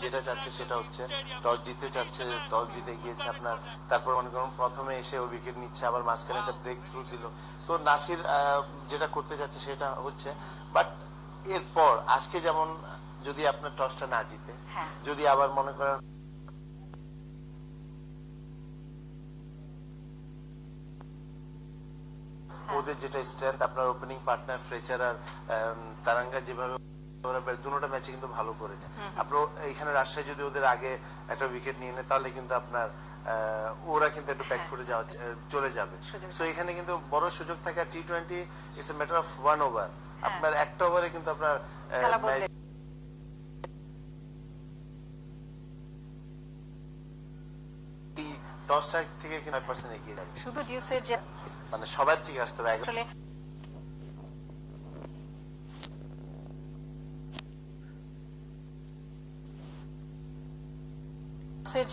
যেটা চাচ্ছে সেটা হচ্ছে টস জিততে চাচ্ছে, টস জিতে গিয়েছে আপনার, তারপর মনে করুন প্রথমে এসে ও উইকেট নিচ্ছে, আবার মাঝখানে একটা ব্রেক থ্রু দিল। তো নাসির যেটা করতে যাচ্ছে সেটা হচ্ছে, বাট এরপর আজকে যেমন যদি আপনার টসটা না জিতে, যদি আবার মনে করেন ওদের যেটা স্ট্রেংথ, আপনার ওপেনিং পার্টনার ফ্রেচার আর তারাঙ্গা যেভাবে দুটোটা ম্যাচে কিন্তু ভালো করেছে, আপনার এখানে রাজশাহী যদি ওদের আগে একটা উইকেট নিয়ে নেয় তাহলে কিন্তু আপনার ওরা কিন্তু একটু ব্যাকফুটে চলে যাবে। সো এখানে কিন্তু বড় সুযোগ থাকে। আর টি-20 it's a matter of 1 over, আপনার একটা ওভারে কিন্তু আপনার টসটা থেকে 5% এগিয়ে যাবে। শুধু ডিউসের যে মানে সবার থেকে আসতে হবে আসলে।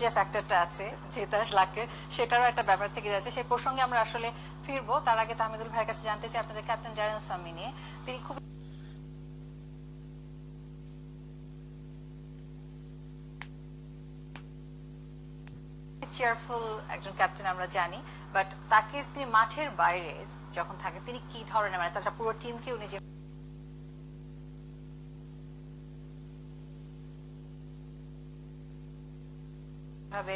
যে ফ্যাক্টরটা আছে জেতার লাকের, সেটারও একটা ব্যাপার থেকে যাচ্ছে। সেই প্রসঙ্গে আমরা আসলে ফিরবো। তার আগে তাহমিদুল ভাইয়ের কাছে জানতে চাই আপনাদের ক্যাপ্টেন ড্যারেন সামি নিয়ে। তিনি খুব চেয়ারফুল একজন ক্যাপ্টেন আমরা জানি, বাট তাকে তিনি মাঠের বাইরে যখন থাকে তিনি কি ধরনের, মানে তার পুরো টিমকে উনি যে ভাবে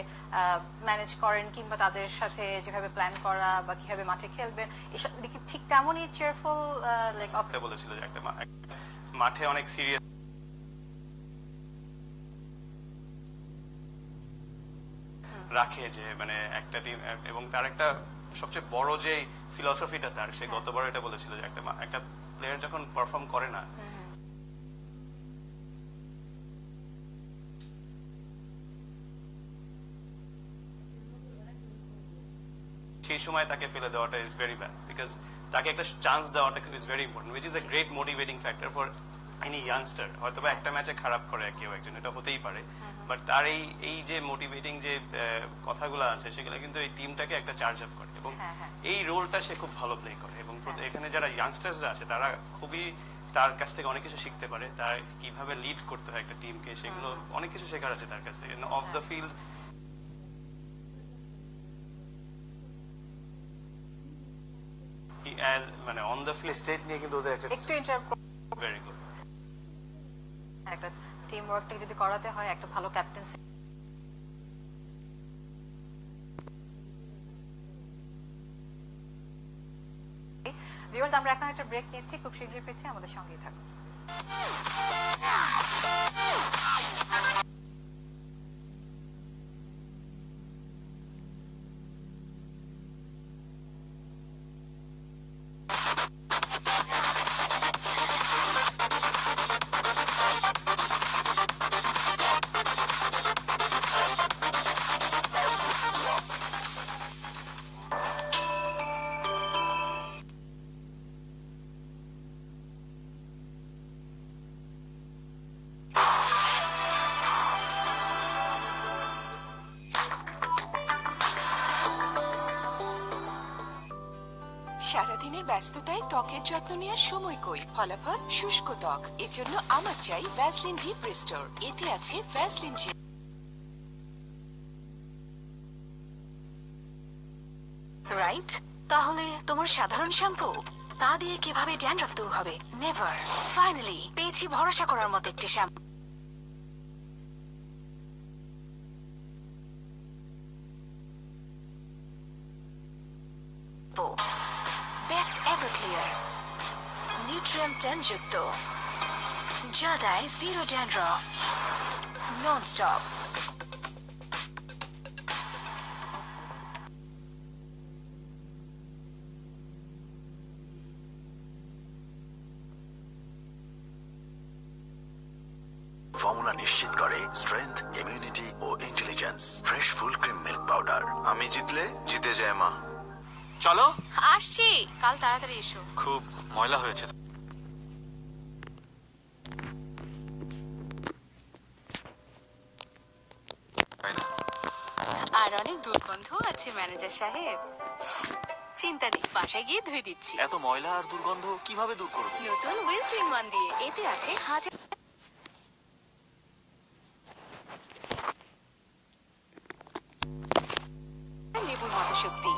ম্যানেজ করেন কিংবা তাদের সাথে যেভাবে প্ল্যান করা বা কিভাবে মাঠে খেলবেন, এসব ঠিক তেমনই চেয়ারফুল লাইক বলেছিল যে একটা মাঠে অনেক সিরিয়াস রাখে, যে মানে একটা টিম, এবং তার একটা সবচেয়ে বড় যে ফিলসফিটা তার, সে গতবার এটা বলেছিল যে একটা প্লেয়ার যখন পারফর্ম করে না সেই সময় তাকে ফেলে দেওয়াটা ইজ ভেরি ব্যাড, বিকজ তাকে একটা চান্স দেওয়াটা is very important, which is a great motivating factor for any youngster. হয়তো বা একটা ম্যাচে খারাপ করে কেউ একজন, এটা হতেই পারে, বাট তার এই যে মোটিভেটিং যে কথাগুলো আছে সেগুলো কিন্তু এই টিমটাকে একটা চার্জ আপ করে, এবং এই রোলটা সে খুব ভালো প্লে করে। এবং এখানে যারা ইয়াংস্টার্সরা আছে তারা খুবই তার কাছ থেকে অনেক কিছু শিখতে পারে, তার কিভাবে লিড করতে হয় একটা টিমকে, সেগুলো অনেক কিছু শেখার আছে তার কাছ থেকে। অফ দ্য ফিল্ড মানে অন দ্য ফিল্ড স্টেট নিয়ে কিন্তু ওদের একটা ভেরি গুড একটা টিম ওয়ার্কটা যদি করাতে হয়, একটা ভালো ক্যাপ্টেন্সি। ভিউয়ার্স, আমরা এখন একটা ব্রেক নিচ্ছি, খুব শীঘ্রই ফিরছি, আমাদের সঙ্গেই থাকুন। সারাদিনের ব্যস্ততায় ত্বকের যত্ন নেওয়ার সময় কই, ফলাফল শুষ্ক ত্বক। এজন্য আমার চাই ভ্যাসলিন ডিপ রিস্টোর। এতে আছে ভ্যাসলিন জি। রাইট, তাহলে তোমার সাধারণ শ্যাম্পু তা দিয়ে কিভাবে ড্যান্ড্রফ দূর হবে? নেভার। ফাইনালি পেয়েছি ভরসা করার মতো একটি shampoo. Best ever clear nutrient 10 যুক্ত, যা দেয় zero dandruff non stop. Formula নিশ্চিত করে স্ট্রেংথ, ইমিউনিটি ও intelligence. Fresh full cream milk powder. আমি জিতলে জিতে যায় মা। চলো আসছি, কাল তাড়াতাড়ি এসো। খুব ময়লা হয়েছে। আর অনেক দুর্গন্ধ আছে ম্যানেজার সাহেব। চিন্তা নেই, বাসায় গিয়ে ধুয়ে দিচ্ছি। এত ময়লা আর দুর্গন্ধ কিভাবে দূর করব? নতুন উইল ট্রিম ওয়ান দিয়ে। এতে আছে হাজার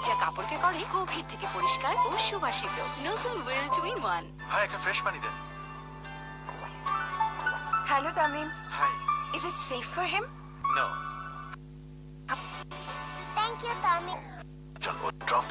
যা কাপড়কে করে গভীর থেকে পরিষ্কার ও সুবাসিত। নতুন ওয়েল টুইন ওয়ান। ভাই একটা ফ্রেশ পানি দেন। Hello Tamim, hi. Is it safe for him? No. Thank you Tamim. চলো drop.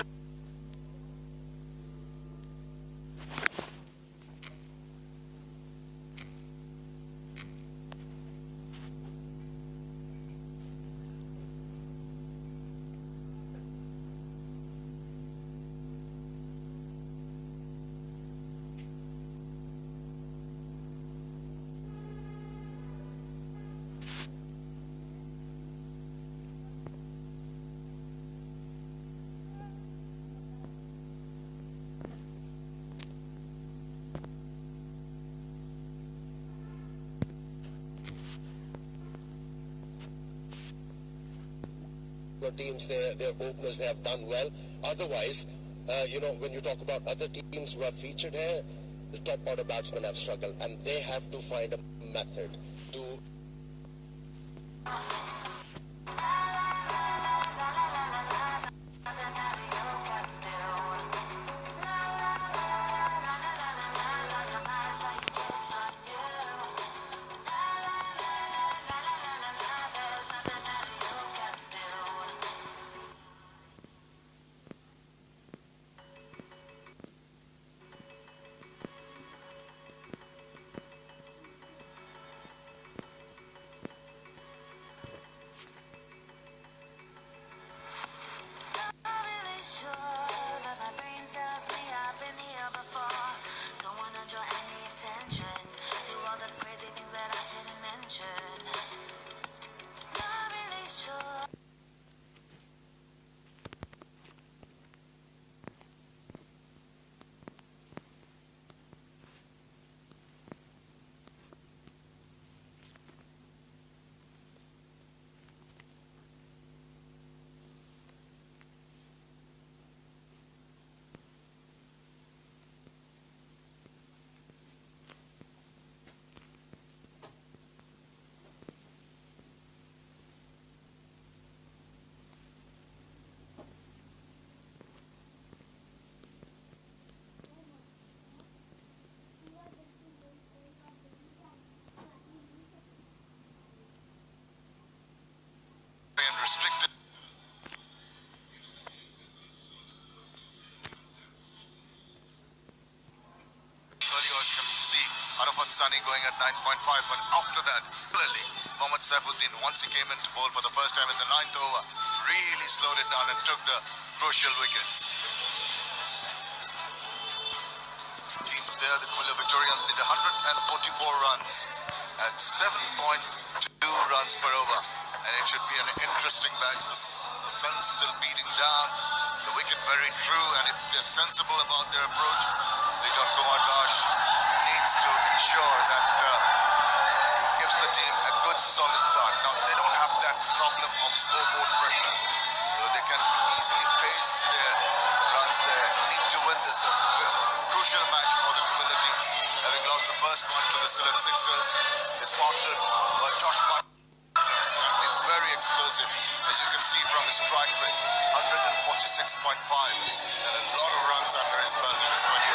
Teams, their openers, they have done well. Otherwise, when you talk about other teams who have featured here, the top order batsmen have struggled, and they have to find a method to. Restricted. Earlier, you can see Arafat Sani going at 9.5, but after that, clearly, Mohammad Saifuddin, once he came into bowl for the first time in the 9th over, really slowed it down and took the crucial wickets. Teams there, the Kumula Victorians did 144 runs at 7.2 runs per over. And it should be an interesting match. The sun's still beating down, the wicket very true, and if they're sensible about their approach, Liton Kumar Dash needs to ensure that he gives the team a good solid start. Now they don't have that problem of scoreboard pressure, so they can easily pace their runs. They need to win this crucial match for the Kumula team, having lost the first one to the Sylhet Sixers. Is partnered by Josh Butt. Very explosive, as you can see from his strike rate, 146.5, and a lot of runs under his belt in his 20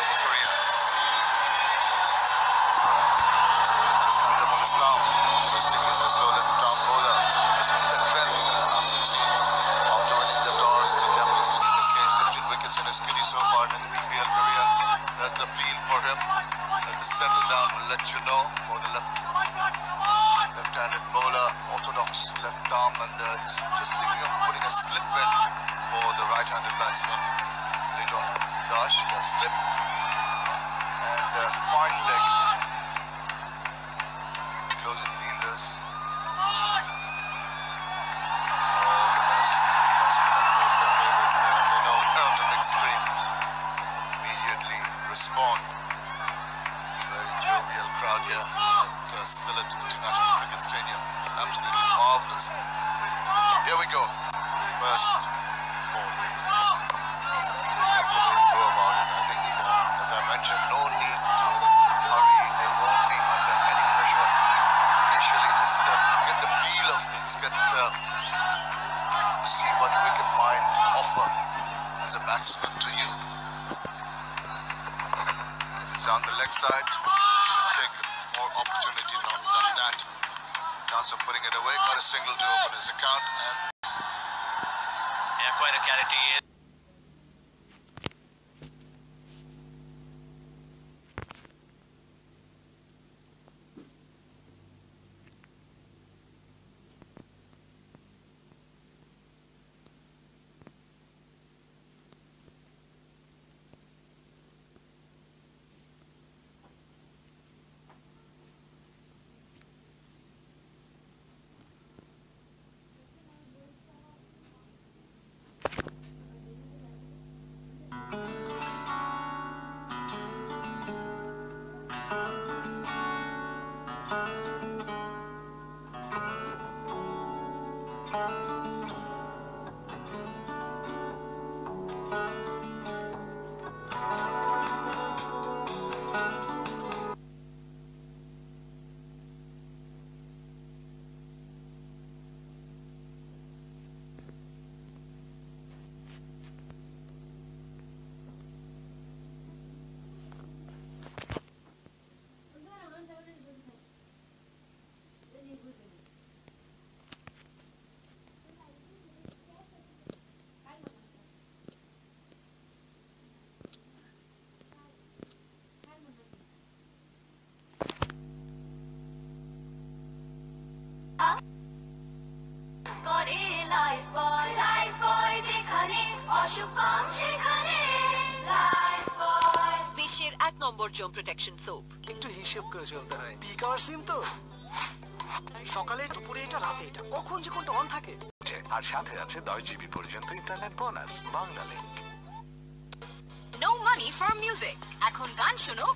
inside. Should take more opportunity, not done that. Chance of putting it away, got a single to open his account, and yeah, quite a clarity. বিশ্বের 1 নম্বর জম protection soap. একটু হিসেব করে চলতে হয়। Peak hour সিম তো সকালে দুপুরে এটা রাতে এটা কখন যে কোনটা অন থাকে। আর সাথে আছে 10 জিবি পর্যন্ত internet bonus. Banglalink. No money for music. এখন গান শোনো।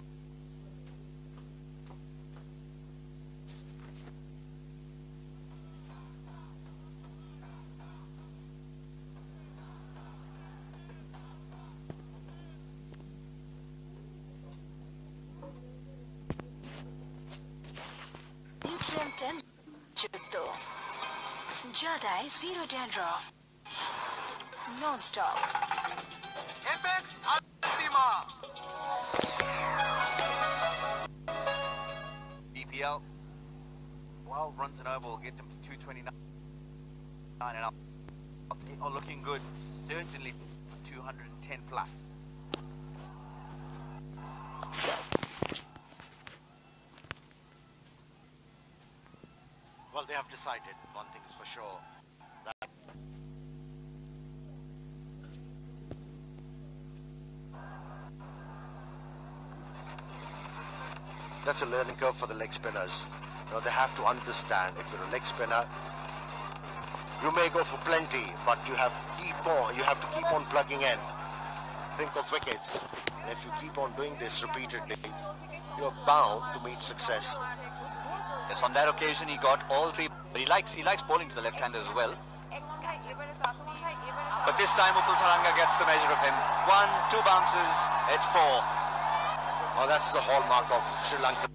Nutrient 10 Jadai Zero Dandruff Non-stop Apex Ultima BPL 12 runs and over will get them to 229 and up. Are looking good, certainly 210 plus. Well, they have decided, one thing is for sure, that that's a learning curve for the leg spinners. You know, they have to understand, if you're a leg spinner, you may go for plenty, but you have to keep on plugging in. Think of wickets. And if you keep on doing this repeatedly, you're bound to meet success. Yes, on that occasion he got all three. But he likes bowling to the left-hander as well. But this time Upul Tharanga gets the measure of him. 1, 2 bounces, it's 4. Oh, that's the hallmark of Sri Lanka.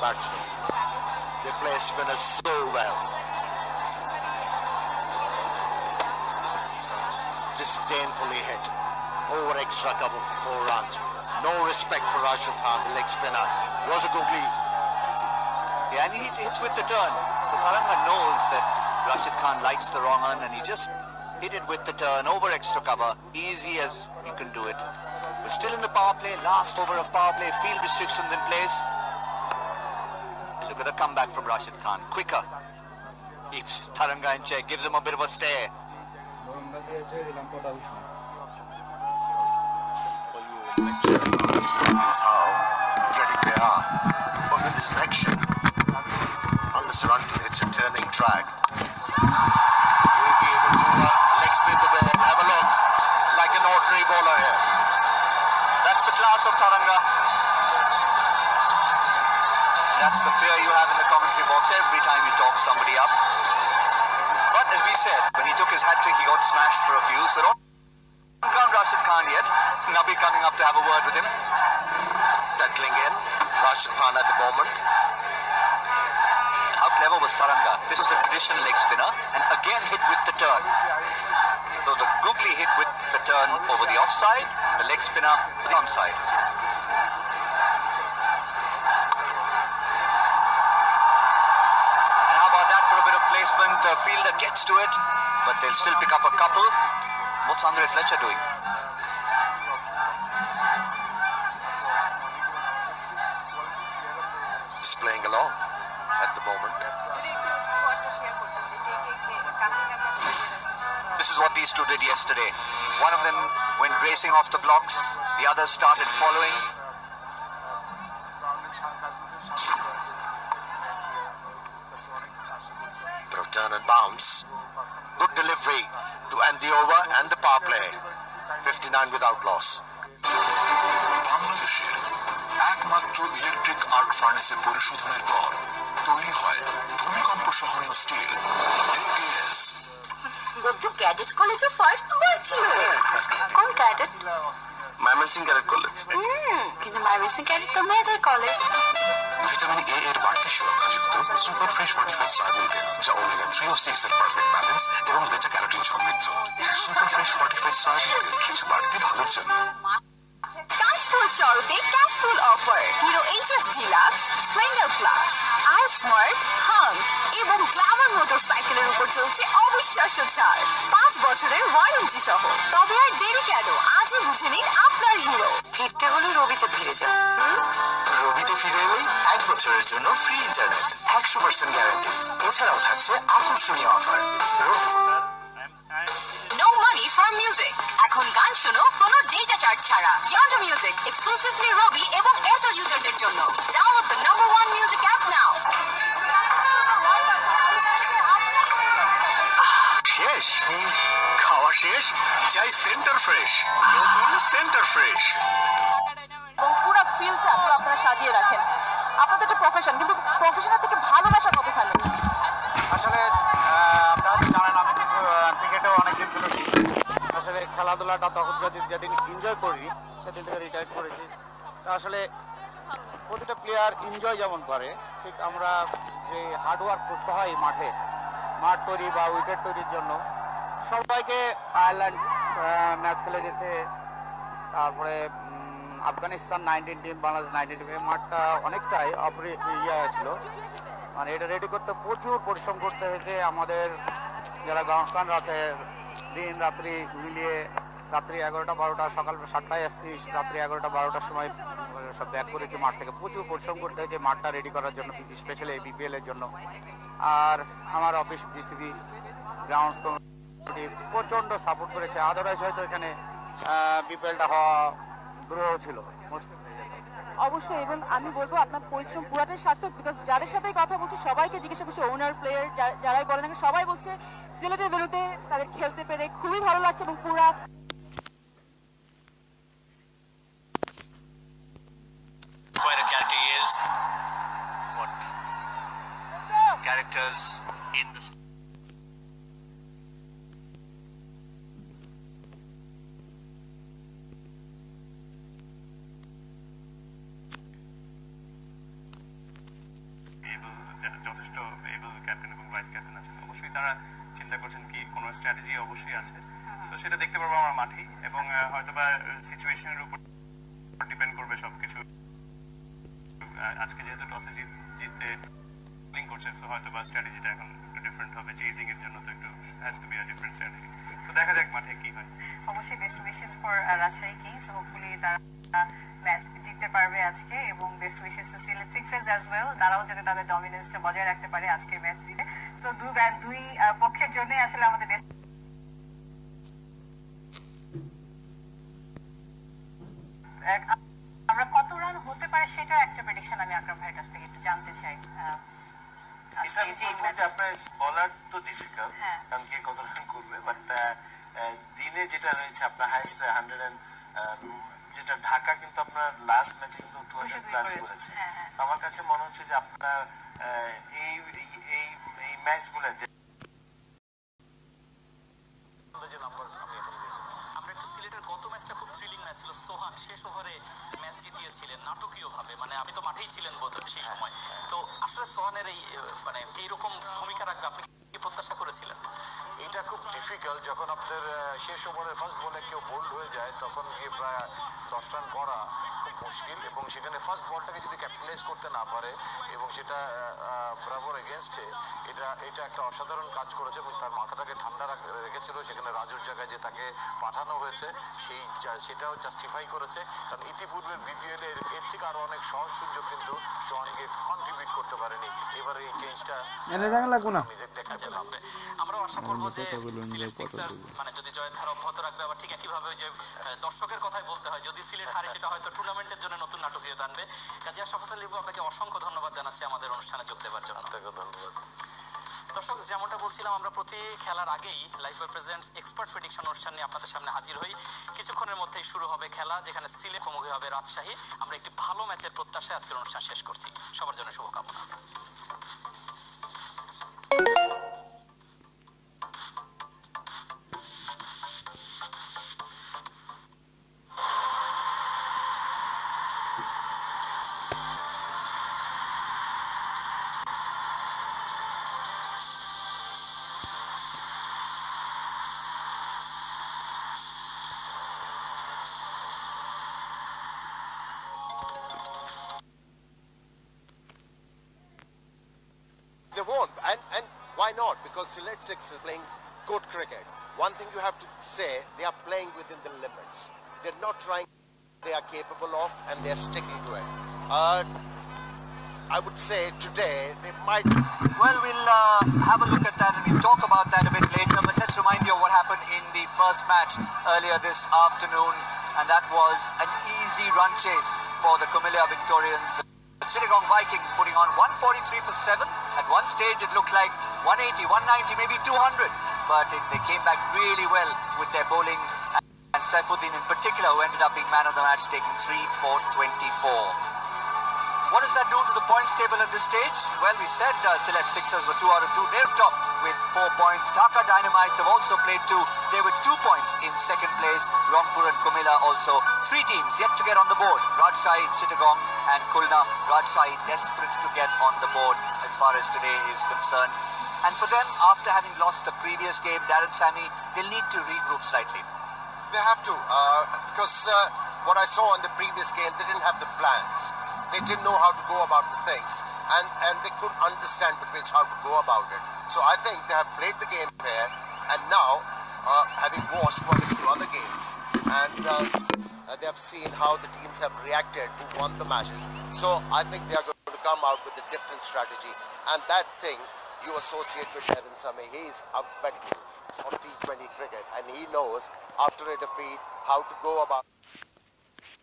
Batsmen. They play spinners so well. Disdainfully hit. Over extra cover for 4 runs. No respect for Rashid Khan, the leg spinner. Was a googly. Yeah, and he hits with the turn. So Tharanga knows that Rashid Khan likes the wrong un and he just hit it with the turn, over extra cover. Easy as you can do it. We're still in the power play, last over of power play, field restrictions in place. Look at the comeback from Rashid Khan. Quicker. Keeps Tharanga in check, gives him a bit of a stare. Is how dreading they are. But with this action, unless or until it's a turning track, we'll be able to leg spin the ball. Have a look, like an ordinary bowler here. That's the class of Tharanga. That's the fear you have in the commentary box every time you talk somebody up. But as we said, when he took his hat-trick, he got smashed for a few, so don't count Rashid Khan yet. Nabi coming up to have a word with him. Tackling in, Rashid Khan at the moment. was Saranga. This was a traditional leg spinner and again hit with the turn. So the googly hit with the turn over the offside, the leg spinner the onside. And how about that for a bit of placement? The fielder gets to it, but they'll still pick up a couple. What's Andre Fletcher doing? Displaying along at the moment. This is what these two did yesterday. One of them went racing off the blocks, the others started following. Bit of turn and bounce. Good delivery to end the over and the power play. 59 without loss. বাংলাদেশের একমাত্র electric arc ফার্নেসে পরিশোধনের পর তৈরি হয় ভূমিকম্প সহনীয় still AKS. বন্ধু cadet কলেজে first হয়েছিল। কোন ক্যাডেট? Mymensingh cadet college. কিন্তু ময়মনসিংহ ক্যাডেট তো মেয়েদের কলেজ। ভিটামিন এ এর বাড়তি সুরক্ষাযুক্ত সুপার ফ্রেশ ফর্টিফাইড সয়াবিন তেল, যা ওমেগা 3 ও 6 এর পারফেক্ট ব্যালেন্স এবং বেটা ক্যারোটিন সমৃদ্ধ। সুপার ফ্রেশ ফর্টিফাইড সয়াবিন তেল, কিছু বাড়তি ভালোর জন্য। ক্যাশফুল শরতে cashful offer Hero HF Deluxe, Splendor plus, iSmart, Hunk এবং গ্ল্যামার মোটরসাইকেলের উপর চলছে অবিশ্বাস্য ছাড়, 5 বছরের ওয়ারেন্টি সহ। তবে আর দেরি কেন, আজই বুঝে নিন আপনার হিরো। ফিরতে হলে রবিতে ফিরে যান। রবিতে ফিরে এলেই 1 বছরের জন্য ফ্রি ইন্টারনেট, 100% গ্যারান্টি। এছাড়াও থাকছে আকর্ষণীয় offer. No money for music. এখন গান শোনো কোনো ডেটা চার্জ ছাড়া। ইয়ান্ডো মিউজিক এক্সক্লুসিভলি রবি এবং এয়ারটেল ইউজারদের জন্য। Download the number 1 music app নাও। শেষ খাওয়া শেষ, চাই সেন্টার ফ্রেশ, নতুন সেন্টার ফ্রেশ। এবং পুরো ফিলটা পুরো আপনারা সাজিয়ে রাখেন। আপনাদের তো প্রফেশন, কিন্তু প্রফেশনের থেকে ভালোবাসা কতখানি? আসলে আপনারা তো জানেন আমি ক্রিকেটেও অনেকদিন খেলেছি। আসলে খেলাধুলাটা তখন যেদিন এনজয় করি সেদিন থেকে রিটায়ার করেছি। আসলে প্রতিটা প্লেয়ার এনজয় যেমন করে, ঠিক আমরা যে হার্ডওয়ার্ক করতে হয় মাঠ তৈরি বা উইকেট তৈরির জন্য, সবাইকে আয়ারল্যান্ড ম্যাচ খেলে গেছে, তারপরে আফগানিস্তান 19 টিম, বাংলাদেশ 19 টিম। এই মাঠটা অনেকটাই ছিল, মানে এটা রেডি করতে প্রচুর পরিশ্রম করতে হয়েছে আমাদের যারা গাঁওকানরা আছে। দিন রাত্রি মিলিয়ে রাত্রি 11টা 12টা, সকাল 7টায় আসছি, রাত্রি 11টা 12টার সময় সব ব্যাক করেছি মাঠ থেকে। প্রচুর পরিশ্রম করতে হয়েছে মাঠটা রেডি করার জন্য, স্পেশালি এই বিপিএল এর জন্য। আর আমার অফিস বিসিবি গ্রাউন্ডস কমিটি প্রচণ্ড সাপোর্ট করেছে। আদারওয়াইজ হয়তো এখানে বিপিএলটা হওয়া দুরূহ ছিল, মুশকিল হয়ে যেত। অবশ্যই, এবং আমি বলবো আপনার পরিশ্রম পুরাটাই সার্থক। বিকজ যাদের সাথে কথা বলছি সবাইকে জিজ্ঞাসা করছি, ওনার প্লেয়ার যারাই বলেন না, সবাই বলছে সিলেটের ভেন্যুতে তাদের খেলতে পেরে খুবই ভালো লাগছে এবং পুরা Quite a character he is. What characters in the যথেষ্ট এবল ক্যাপ্টেন এবং ভাইস ক্যাপ্টেন আছেন। অবশ্যই তারা চিন্তা করছেন কি কোনো স্ট্র্যাটেজি অবশ্যই আছে, তো সেটা দেখতে পারবো আমরা মাঠেই, এবং হয়তোবা সিচুয়েশনের উপর ডিপেন্ড করবে সবকিছু। আজকে যেহেতু টসে জিততে বোলিং করছে, সো হয়তোবা স্ট্র্যাটেজিটা এখন একটু ডিফারেন্ট হবে। চেজিং এর জন্য তো একটু has to be a different strategy. So দেখা যাক মাঠে কি হয়। অবশ্যই best wishes for Rajshahi Kings. Hopefully তারা ম্যাচ জিততে পারবে আজকে, এবং best wishes to Sylhet Sixers as well, তারাও যাতে তাদের ডমিনেন্সটা বজায় রাখতে পারে আজকের ম্যাচ জিতে। সো দুই পক্ষের জন্য আসলে আমাদের বেস্ট। আমরা কত রান হতে পারে সেটার একটা প্রেডিকশন আমি আকরাম ভাইয়ের কাছ থেকে একটু জানতে চাই। আপনার বলার তো ডিফিকাল্ট, কারণ কে কত রান করবে, বাট দিনে যেটা হয়েছে আপনার হাইস্ট 100, যেটা ঢাকা কিন্তু আপনার লাস্ট ম্যাচে কিন্তু 200 প্লাস করেছে। আমার কাছে মনে হচ্ছে যে আপনার এই ম্যাচগুলো আমরা একটু সিলেটের গত ম্যাচ ম্যাচটা খুব থ্রিলিং ম্যাচ ছিল। সোহান শেষ ওভারে ম্যাচ জিতিয়েছিলেন নাটকীয়ভাবে, মানে আপনি তো মাঠেই ছিলেন বোধহয় সেই সময়। তো আসলে সোহানের এই মানে এইরকম ভূমিকা রাখবে আপনি কি প্রত্যাশা করেছিলেন? এটা খুব ডিফিকাল্ট, যখন আপনার শেষ ওভারের ফার্স্ট বলে কেউ বোল্ড হয়ে যায় তখন গিয়ে প্রায় 10 রান করা খুব মুশকিল, এবং সেখানে ফার্স্ট বলটাকে যদি ক্যাপিটালাইজ করতে না পারে এবং সেটা ব্রাভোর এগেনস্টে, এটা একটা অসাধারণ কাজ করেছে এবং তার মাথাটাকে ঠান্ডা রেখেছিল। সেখানে রাজুর জায়গায় যে তাকে পাঠানো হয়েছে সেটাও জাস্টিফাই করেছে, কারণ ইতিপূর্বের বিপিএল এর থেকে আরো অনেক সহজ সুযোগ কিন্তু সোহানকে কন্ট্রিবিউট করতে পারেনি। এবারে এই চেঞ্জটা দেখতে পেলাম। আমরাও আশা করবো যে সিলেট সিক্সার্স মানে যদি জয়ের ধারা অব্যাহত রাখবে, আবার ঠিক একইভাবে যে দর্শকের কথাই বলতে হয়, যদি সিলেট হারে সেটা হয়তো টুর্নামেন্টের জন্য নতুন নাটকীয়তা আনবে। কাজী আশরাফ হোসেন লিপু, আপনাকে অসংখ্য ধন্যবাদ জানাচ্ছি আমাদের অনুষ্ঠানে যোগ দেওয়ার জন্য। ধন্যবাদ। দর্শক, যেমনটা বলছিলাম, আমরা প্রতি খেলার আগেই লাইভ প্রেজেন্টস এক্সপার্ট প্রেডিকশন অনুষ্ঠান নিয়ে আপনাদের সামনে হাজির হই। কিছুক্ষণের মধ্যেই শুরু হবে খেলা, যেখানে সিলেট মুখোমুখি হবে রাজশাহী। আমরা একটি ভালো ম্যাচের প্রত্যাশায় আজকের অনুষ্ঠান শেষ করছি। সবার জন্য শুভকামনা। They won't, and why not? Because Select Six is playing good cricket. One thing you have to say, they are playing within the limits. They're not trying, they are capable of, and they're sticking to it. I would say today they might. Well, we'll have a look at that and we'll talk about that a bit later, but let's remind you of what happened in the first match earlier this afternoon, and that was an easy run chase for the Camilla Victorians. The Chittagong Vikings putting on 143 for 7. At one stage it looked like 180, 190, maybe 200, but they came back really well with their bowling, and Saifuddin in particular, who ended up being man of the match, taking 3 for 24. What does that do to the points table at this stage? Well, we said Select Sixers were 2 out of 2. They're top with 4 points. Dhaka Dynamites have also played 2. They were 2 points in second place. Rangpur and Kumila also. 3 teams yet to get on the board. Rajshahi, Chittagong and Khulna. Rajshahi desperate to get on the board as far as today is concerned. And for them, after having lost the previous game, Darren Sammy, they'll need to regroup slightly. They have to, because what I saw in the previous game, they didn't have the plans. They didn't know how to go about the things, and they couldn't understand the pitch, how to go about it. So I think they have played the game fair, and now, having watched one or two other games, and they have seen how the teams have reacted, who won the matches. So I think they are going to come out with a different strategy, and that thing you associate with Darren Sammy. He is a veteran of T20 cricket, and he knows after a defeat how to go about.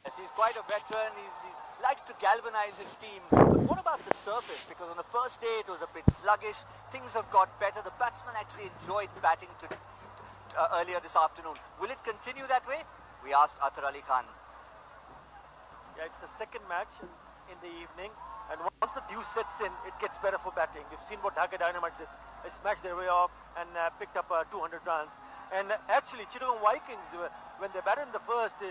Yes, he's quite a veteran. He likes to galvanize his team. But what about the surface? Because on the first day it was a bit sluggish. Things have got better. The batsmen actually enjoyed batting earlier this afternoon. Will it continue that way? We asked Athar Ali Khan. Yeah, it's the second match in the evening, and once the dew sets in, it gets better for batting. You've seen what Dhaka Dynamites did. They smashed their way off and picked up 200 runs. And actually, Chittagong Vikings, when they batted in the first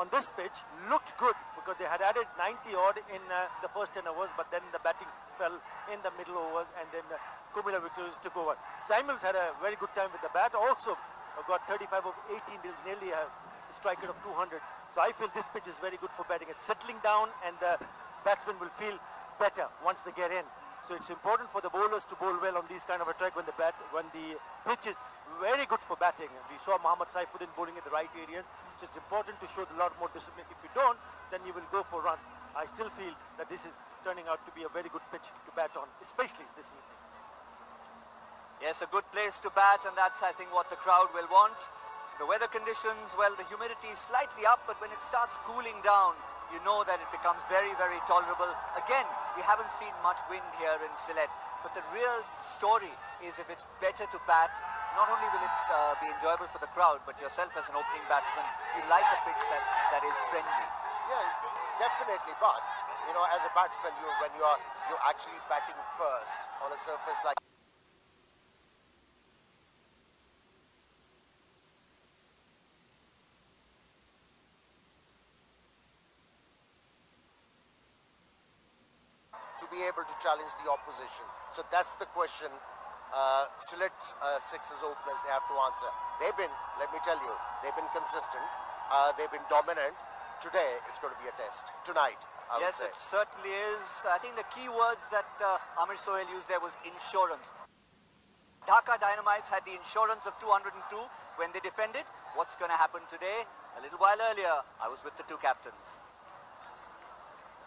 on this pitch, looked good because they had added 90 odd in the first 10 overs, but then the batting fell in the middle overs, and then Kumila Victorians took over. Samuels had a very good time with the bat, also got 35 of 18, nearly a strike rate of 200. So I feel this pitch is very good for batting. It's settling down, and the batsmen will feel better once they get in. So it's important for the bowlers to bowl well on these kind of a track when the pitch is very good for batting. We saw Mohammad Saifuddin bowling in the right areas, so it's important to show a lot more discipline. If you don't, then you will go for runs. I still feel that this is turning out to be a very good pitch to bat on, especially this evening. Yes, a good place to bat, and that's, I think, what the crowd will want. The weather conditions, well, the humidity is slightly up, but when it starts cooling down, you know that it becomes very, very tolerable. Again, we haven't seen much wind here in Sylhet, but the real story is if it's better to bat, not only will it be enjoyable for the crowd, but yourself as an opening batsman, you like a pitch that is friendly. Yeah, definitely, but, you know, as a batsman, when you're actually batting first on a surface like to be able to challenge the opposition. So that's the question Sylhet Sixers openers they have to answer. They've been, let me tell you, they've been consistent. They've been dominant. Today it's going to be a test. Tonight, I would Yes, say. it certainly is. I think the key words that Amir Sohail used there was insurance. Dhaka Dynamites had the insurance of 202 when they defended. What's going to happen today? A little while earlier, I was with the two captains.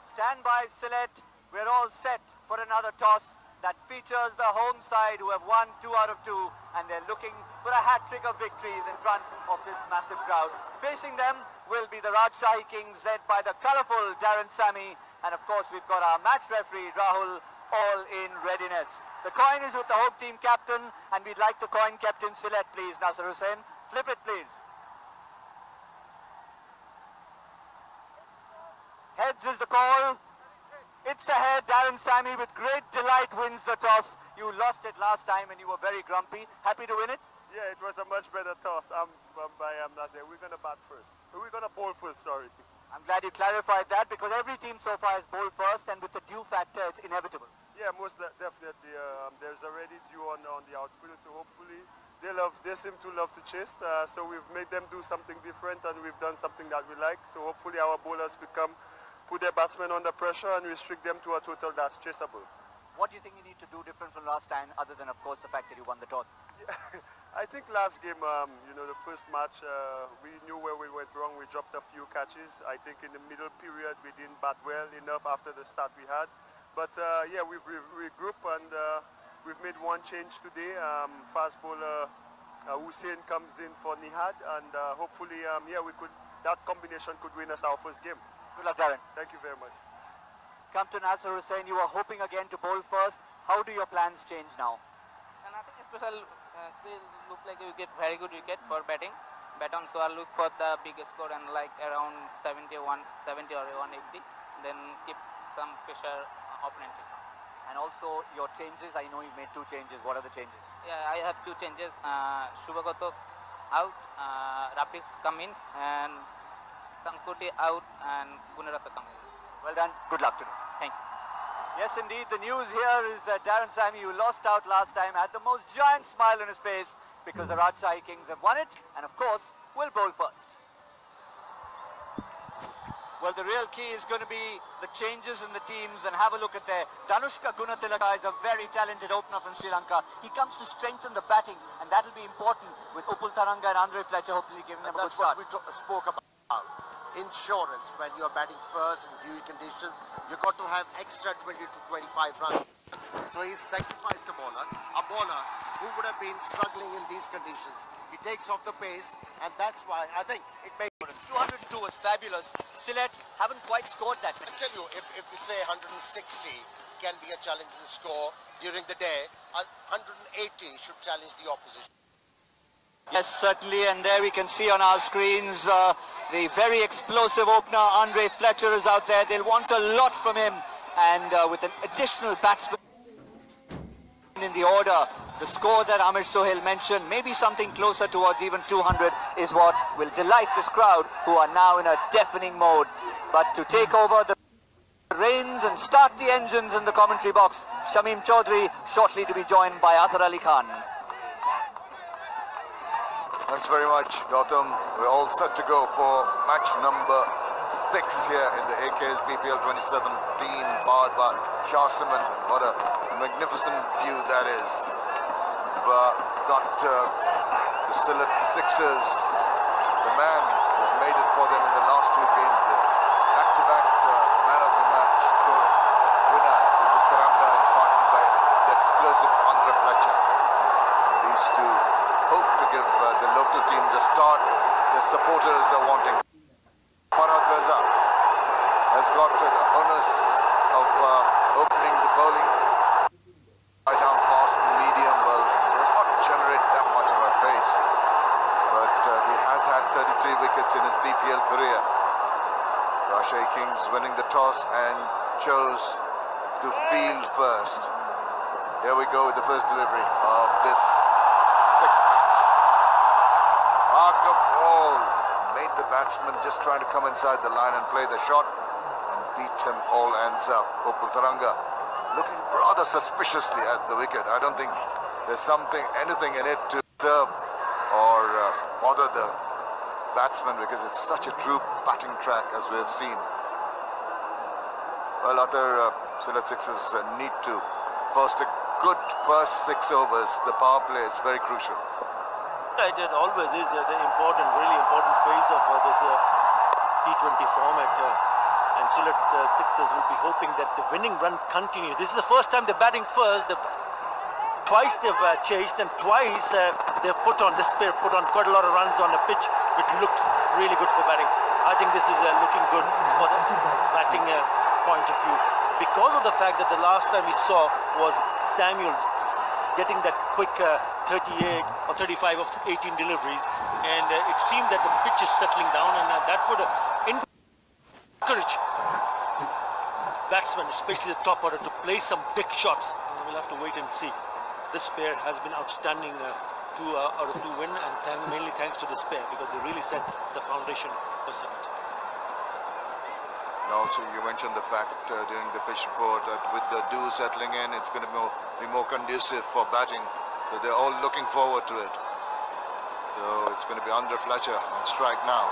Stand by, Sylhet. We're all set for another toss that features the home side who have won 2 out of 2, and they're looking for a hat-trick of victories in front of this massive crowd. Facing them will be the Rajshahi Kings, led by the colourful Darren Sammy, and of course we've got our match referee Rahul, all in readiness. The coin is with the home team captain, and we'd like the coin kept in Sylhet, please. Nasser Hussain, flip it, please. Heads is the call. It's the head. Darren Sammy with great delight wins the toss. You lost it last time and you were very grumpy. Happy to win it? Yeah, it was a much better toss. I'm not there. We're going to bat first. We're going to bowl first, sorry. I'm glad you clarified that, because every team so far has bowled first, and with the dew factor, it's inevitable. Yeah, most definitely. There's already dew on the outfield, so hopefully they seem to love to chase. So we've made them do something different, and we've done something that we like. So hopefully our bowlers could come, put their batsmen under pressure, and restrict them to a total that's chaseable. What do you think you need to do different from last time, other than, of course, the fact that you won the toss? Yeah, I think last game, the first match, we knew where we went wrong. We dropped a few catches. I think in the middle period, we didn't bat well enough after the start we had. But yeah, we've regrouped, and we've made one change today. Fast bowler Hussain comes in for Nihad, and hopefully, that combination could win us our first game. Good luck, Darren. Thank you very much. Come to Nasser Hussain. You were hoping again to bowl first. How do your plans change now? Nothing special. Still look like a wicket, very good wicket for batting. Bat on, so I'll look for the biggest score and like around 70 or 180. Then keep some pressure opponent. And also your changes. I know you made 2 changes. What are the changes? Yeah, I have 2 changes. Shubhagoto out, Rapix come in, and Sankuti out, and Gunaratha come in. Well done. Good luck today. Thank you. Yes, indeed. The news here is Darren Sammy, who lost out last time, had the most giant smile on his face because the Rajshahi Kings have won it, and of course, will bowl first. Well, the real key is going to be the changes in the teams, and have a look at there. Danushka Gunatilaka is a very talented opener from Sri Lanka. He comes to strengthen the batting, and that'll be important with Upul Taranga and Andre Fletcher hopefully giving them a good start. That's what we spoke about. Insurance. When you're batting first in dewy conditions, you've got to have extra 20 to 25 runs. So he's sacrificed a bowler who would have been struggling in these conditions. He takes off the pace, and that's why I think it may... 202 was fabulous. Sylhet haven't quite scored that. I tell you, if we say 160 can be a challenging score during the day, 180 should challenge the opposition. Yes, certainly, and there we can see on our screens the very explosive opener Andre Fletcher is out there. They'll want a lot from him, and with an additional batsman in the order, the score that Amir Sohail mentioned, maybe something closer towards even 200, is what will delight this crowd, who are now in a deafening mode. But to take over the reins and start the engines in the commentary box, Shamim Chaudhry, shortly to be joined by Athar Ali Khan. Thanks very much, Gautam. We're all set to go for match number 6 here in the AK's BPL 2017, powered by Shah Cement. What a magnificent view that is. We've got the Sylhet Sixers, the man who's made it for them in the last 2 games. Back-to-back man of the match winner, Taranga, is partnered by the explosive Andre Fletcher. These two hope to give the local team the start their supporters are wanting. Farhad Raza has got the onus of opening the bowling. Right arm fast and medium, well, does not generate that much of a pace, but he has had 33 wickets in his BPL career. Rajshahi Kings winning the toss and chose to field first. Here we go with the first delivery of this fixed match. Mark of ball made the batsman just trying to come inside the line and play the shot, and beat him all ends up. Upul Taranga looking rather suspiciously at the wicket. I don't think there's anything in it to disturb or bother the batsman, because it's such a true batting track as we have seen. Well, other Sylhet Sixers need to post a good first 6 overs. The power play is very crucial. It always is the really important phase of this T20 format, and Sylhet Sixers will be hoping that the winning run continues. This is the first time they're batting first. Twice they've chased, and twice they've put on quite a lot of runs on a pitch which looked really good for batting. I think this is looking good for the batting point of view, because of the fact that the last time we saw was Samuels getting that quick 38 or 35 of 18 deliveries, and it seemed that the pitch is settling down, and that would encourage batsmen, especially the top order, to play some big shots. We'll have to wait and see. This pair has been outstanding, 2 out of 2 win, and mainly thanks to this pair, because they really set the foundation for Sylhet. And also, you mentioned the fact during the pitch report that with the dew settling in, it's going to be more conducive for batting. So they're all looking forward to it. So it's going to be under Fletcher on strike now.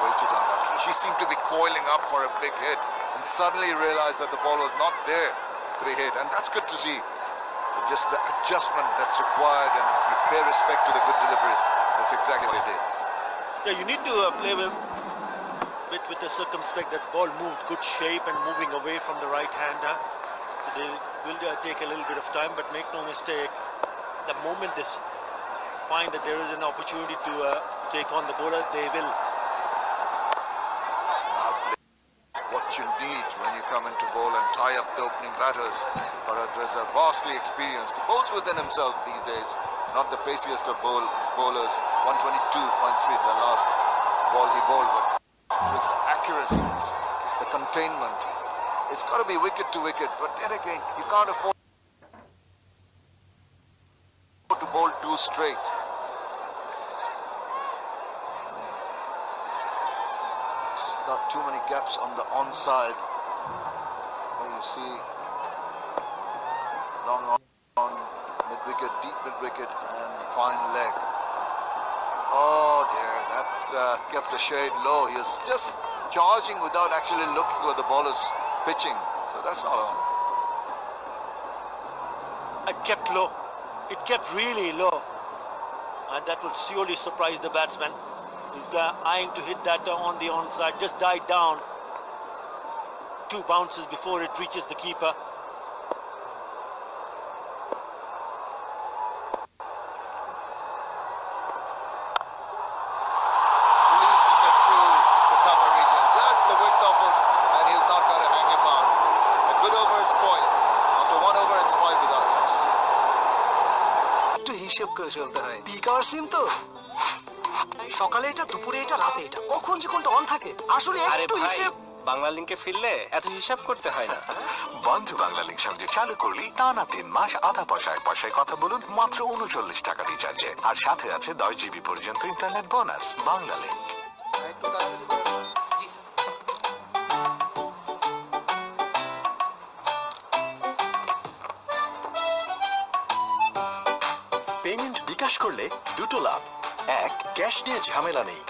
Waited on that. She seemed to be coiling up for a big hit, and suddenly realized that the ball was not there to be hit, and that's good to see. But just the adjustment that's required, and you pay respect to the good deliveries. That's exactly what he did. Yeah, you need to play with the circumspect. That ball moved good shape and moving away from the right hander. So they will take a little bit of time, but make no mistake, the moment they find that there is an opportunity to take on the bowler, they will. What you need when you come into bowl and tie up the opening batters. Bharat Reza, vastly experienced, bowls within himself these days. Not the paciest of bowlers. 122.3 the last ball he bowled, but it was the accuracy, it's the containment. It's got to be wicket to wicket, but then again, you can't afford to bowl 2 straight. It's got too many gaps on the onside. There you see long on mid-wicket, deep mid-wicket, and fine leg. Oh dear, that kept a shade low. He was just charging without actually looking where the ball is pitching. So that's not on. It kept low. It kept really low. And that will surely surprise the batsman. He's eyeing to hit that on the onside. Just died down. 2 bounces before it reaches the keeper. চলতে হয় peak hour সিম তো সকালে এটা দুপুরে এটা রাতে এটা কখন যে কোনটা অন থাকে আসলে একটু হিসাব বাংলা লিংকে ফিরলে এত হিসাব করতে হয় না বন্ধু বাংলা লিংক সঙ্গে চালু করলি টানা 3 মাস আধা পয়সায় কথা বলুন মাত্র 39 টাকা রিচার্জে, আর সাথে আছে 10 জিবি পর্যন্ত internet bonus. Banglalink. Payment bKash করলে 2টো লাভ, 1 ক্যাশ নিয়ে ঝামেলা নেই,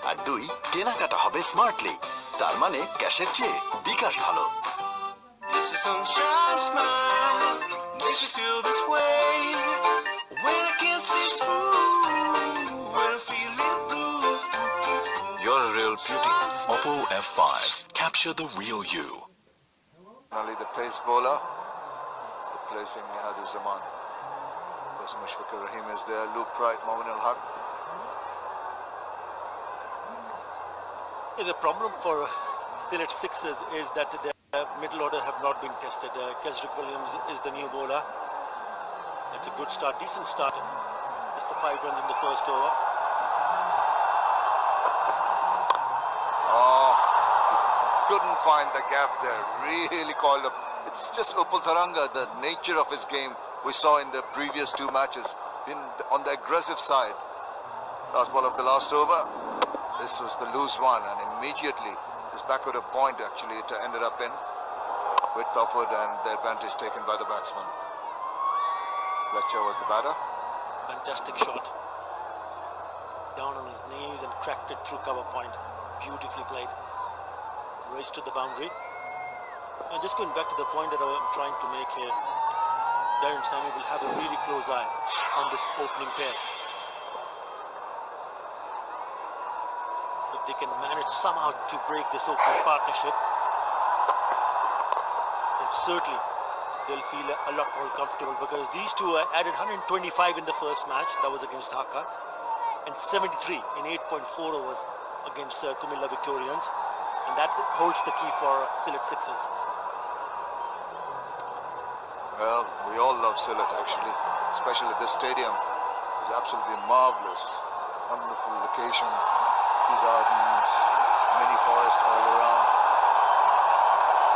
আর 2 কেনাকাটা হবে স্মার্টলি। তার মানে ক্যাশের চেয়ে বিকাশ ভালো। You're a real beauty. Oppo F5. Capture the real you. Only the pace bowler replacing Nihadur Zaman. Mushfiqur Rahim is there. Luke Wright, Momin al-Haq. The problem for Sylhet Sixers is that their middle order have not been tested. Kesrick Williams is the new bowler. It's a good start, decent start. Just the 5 runs in the first over. Oh, couldn't find the gap there. Really called up. It's just Upal Taranga, the nature of his game we saw in the previous 2 matches. On the aggressive side. Last ball of the last over. This was the loose one, and immediately His backward of point actually it ended up in with Topwood and the advantage taken by the batsman. Fletcher was the batter. Fantastic shot. Down on his knees and cracked it through cover point. Beautifully played. Race to the boundary. And just going back to the point that I'm trying to make here, Darren Sammy will have a really close eye on this opening pair. If they can manage somehow to break this opening partnership, then certainly they'll feel a lot more comfortable, because these two added 125 in the first match, that was against Dhaka, and 73 in 8.4 overs against Kumilla Victorians, and that holds the key for Sylhet Sixers. Well, we all love Sylhet actually, especially this stadium. It's absolutely marvelous. Wonderful location, tea gardens, mini forest all around.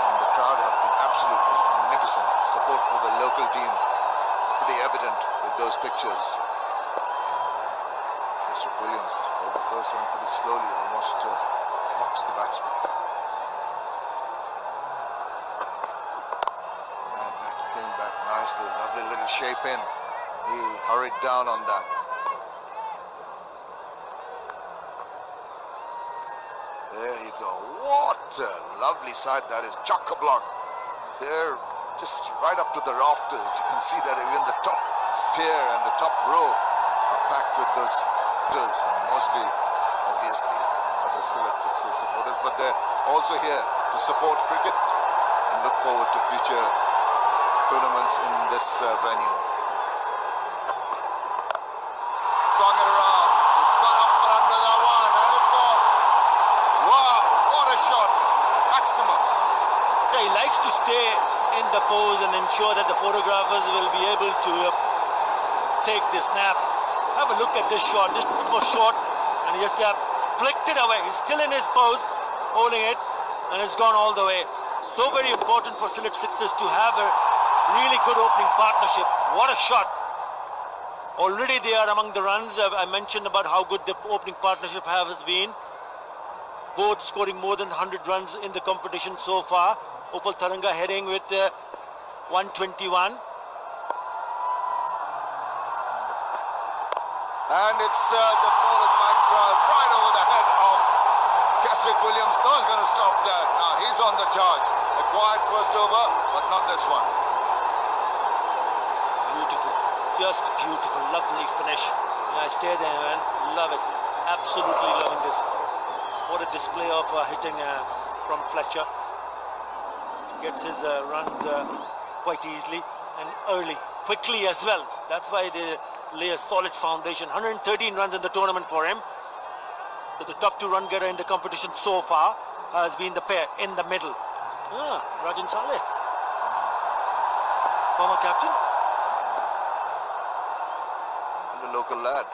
And the crowd have been absolutely magnificent. Support for the local team is pretty evident with those pictures. Mr. Williams, well, the first one pretty slowly, almost knocks the batsman. Nicely, lovely little shape in. He hurried down on that. There you go. What a lovely sight that is. Chock-a-block. They're just right up to the rafters. You can see that even the top tier and the top row are packed with those supporters. Mostly, obviously, the Sylhet Sixers supporters, but they're also here to support cricket and look forward to future tournaments in this venue. Swung it around. It's gone up and under that one, and it's gone. Wow, what a shot. Maximum. Yeah, he likes to stay in the pose and ensure that the photographers will be able to take this snap. Have a look at this shot. This was short, and he just flicked it away. He's still in his pose, holding it, and it's gone all the way. So very important for Sylhet Sixers to have a really good opening partnership. What a shot. Already they are among the runs. I mentioned about how good the opening partnership has been. Both scoring more than 100 runs in the competition so far. Opal Taranga heading with 121. And it's the ball is right over the head of Keswick Williams. No one's going to stop that. Now he's on the charge. A quiet first over, but not this one. Beautiful, just beautiful, lovely finish. I stay there, man. Love it. Absolutely loving this. What a display of hitting from Fletcher. Gets his runs quite easily and early, quickly as well. That's why they lay a solid foundation. 113 runs in the tournament for him. So the top two run getter in the competition so far has been the pair in the middle. Rajan Saleh, former captain. And the local lad.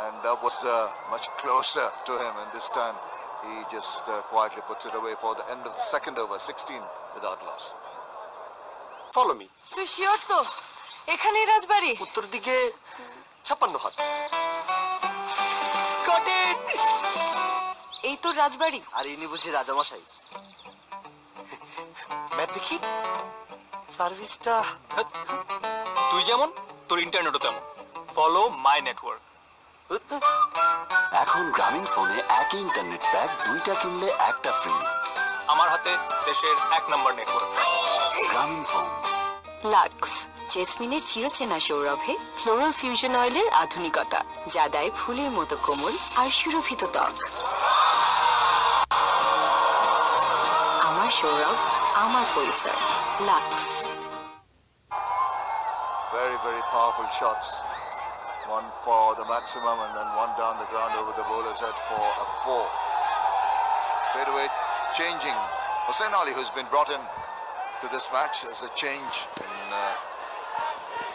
And that was much closer to him, and this time he just quietly puts it away for the end of the second over, 16 without loss. Follow me. তুই sure তো এখানেই রাজবাড়ি? উত্তর দিকে 56 হাত। Got it! এই তো রাজবাড়ি। আর ইনি বুঝি রাজামশাই। ম্যাপ দেখি। সার্ভিসটা তুই যেমন তোর ইন্টারনেটও তেমন। Follow my network. এখন গ্রামীণ ফোনে একই ইন্টারনেট প্যাক, দুইটা কিনলে একটা ফ্রি। আমার হাতে দেশের 1 নম্বর নেটওয়ার্ক। গ্রামীণ ফোন। লাক্স জেসমিনের চিরচেনা সৌরভে ফ্লোরাল ফিউশন অয়েলের আধুনিকতা, যা দেয় ফুলের মতো কোমল আর সুরভিত ত্বক। আমার সৌরভ, আমার পরিচয়। Lux. Very, very powerful shots. One for the maximum and then one down the ground over the bowler's head for a 4. Straightaway changing. Hussain Ali, who's been brought in to this match as a change in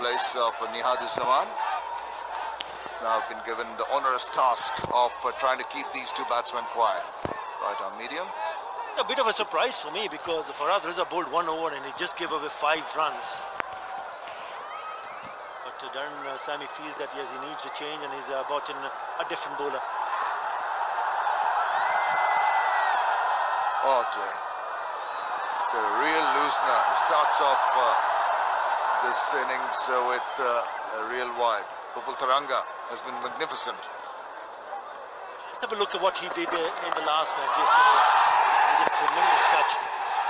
place of Nihad-uz-Zaman. Now been given the onerous task of trying to keep these two batsmen quiet. Right on medium. A bit of a surprise for me, because Farhad Raza bowled 1 over and he just gave away 5 runs. But Darren Sammy feels that yes, he needs a change and he's brought in a different bowler. Oh dear. The real Loosener. He starts off this innings with a real vibe. Upal Taranga has been magnificent. Let's have a look at what he did in the last match yesterday. He did a tremendous touch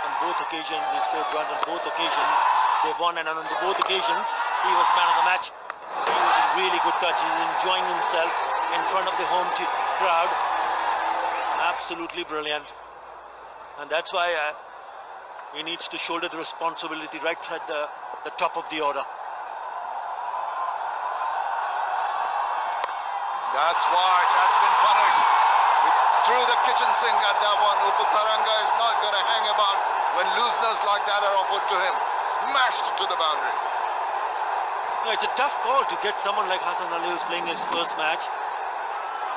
on both occasions. He scored runs on both occasions. They won, and on both occasions he was man of the match. He was in really good touch. He's enjoying himself in front of the home crowd. Absolutely brilliant. And that's why he needs to shoulder the responsibility right at the top of the order. That's why that's been punished. He threw the kitchen sink at that one. Upal Taranga is not going to hang about when looseners like that are offered to him. Smashed it to the boundary. No, it's a tough call to get someone like Hassan Ali who's playing his first match.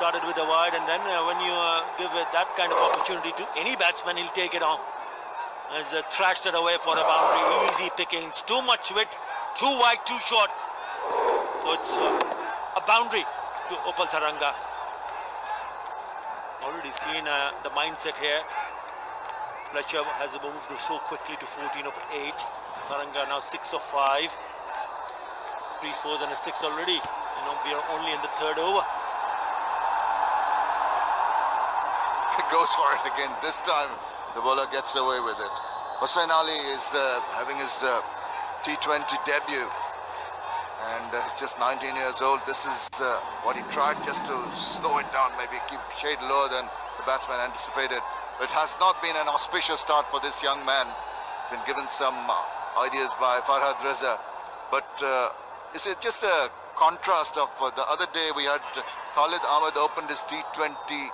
Started with a wide, and then when you give it that kind of opportunity to any batsman, he'll take it on. Has thrashed it away for a boundary. Easy pickings. Too much width. Too wide, too short. So it's a boundary to Upal Taranga. Already seen the mindset here. Fletcher has moved so quickly to 14 of 8. Taranga now 6 of 5. 3 4s and a 6 already. You know, we are only in the third over. Goes for it again. This time the bowler gets away with it. Hussain Ali is having his T20 debut, and he's just 19 years old. This is what he tried, just to slow it down, maybe keep shade lower than the batsman anticipated. But it has not been an auspicious start for this young man. Been given some ideas by Farhad Reza, but it's just a contrast of the other day we had Khalid Ahmed opened his T20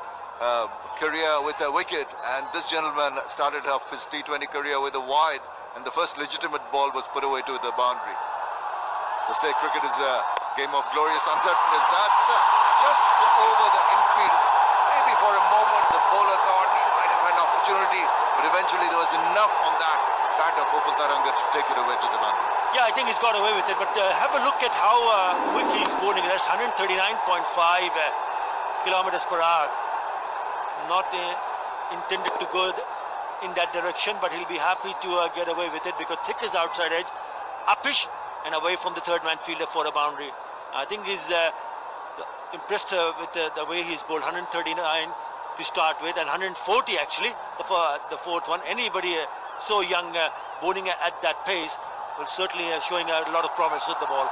career with a wicket, and this gentleman started off his T20 career with a wide, and the first legitimate ball was put away to the boundary. They say cricket is a game of glorious uncertainties. That's just over the infield. Maybe for a moment the bowler thought he might have an opportunity, but eventually there was enough on that bat of Upal Taranga to take it away to the boundary. Yeah, I think he's got away with it, but have a look at how quick he's bowling. That's 139.5 kilometers per hour. Not intended to go in that direction, but he'll be happy to get away with it because thick is outside edge, uppish and away from the third man fielder for a boundary. I think he's impressed with the way he's bowled. 139 to start with and 140 actually the fourth one. Anybody so young bowling at that pace will certainly showing a lot of promise with the ball.